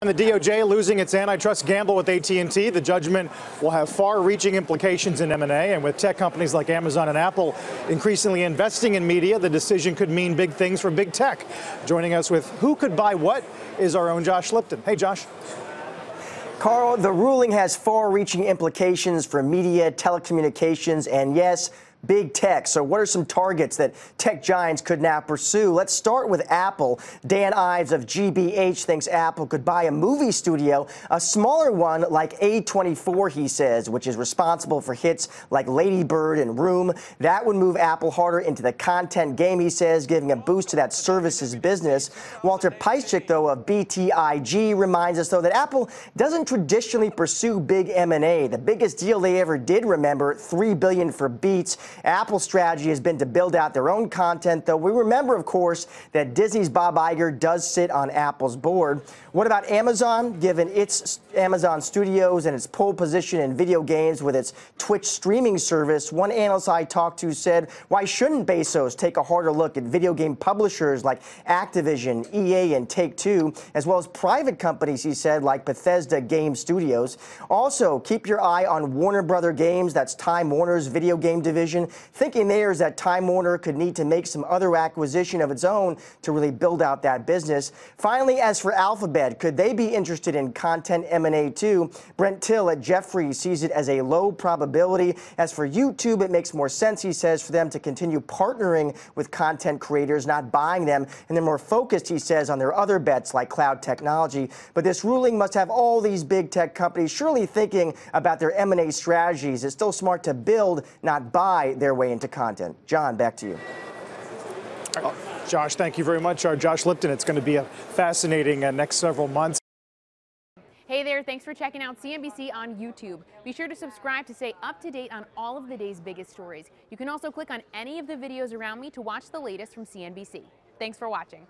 And the DOJ losing its antitrust gamble with AT&T. The judgment will have far-reaching implications in M&A, and with tech companies like Amazon and Apple increasingly investing in media, the decision could mean big things for big tech. Joining us with who could buy what is our own Josh Lipton. Hey, Josh. Carl, the ruling has far-reaching implications for media, telecommunications, and yes, big tech. So what are some targets that tech giants could now pursue? Let's start with Apple. Dan Ives of GBH thinks Apple could buy a movie studio, a smaller one like A24, he says, which is responsible for hits like Lady Bird and Room. That would move Apple harder into the content game, he says, giving a boost to that services business. Walter Piecyk, though, of BTIG, reminds us, though, that Apple doesn't traditionally pursue big M&A. The biggest deal they ever did, remember, $3 billion for Beats. Apple's strategy has been to build out their own content, though we remember, of course, that Disney's Bob Iger does sit on Apple's board. What about Amazon? Given its Amazon Studios and its pole position in video games with its Twitch streaming service, one analyst I talked to said, why shouldn't Bezos take a harder look at video game publishers like Activision, EA, and Take-Two, as well as private companies, he said, like Bethesda Game Studios. Also, keep your eye on Warner Brother Games, that's Time Warner's video game division. Thinking there is that Time Warner could need to make some other acquisition of its own to really build out that business. Finally, as for Alphabet, could they be interested in content M&A too? Brent Till at Jefferies sees it as a low probability. As for YouTube, it makes more sense, he says, for them to continue partnering with content creators, not buying them, and they're more focused, he says, on their other bets like cloud technology. But this ruling must have all these big tech companies surely thinking about their M&A strategies. It's still smart to build, not buy their way into content. John, back to you. Josh, thank you very much. Our Josh Lipton. It's going to be a fascinating next several months. Hey there, thanks for checking out CNBC on YouTube. Be sure to subscribe to stay up to date on all of the day's biggest stories. You can also click on any of the videos around me to watch the latest from CNBC. Thanks for watching.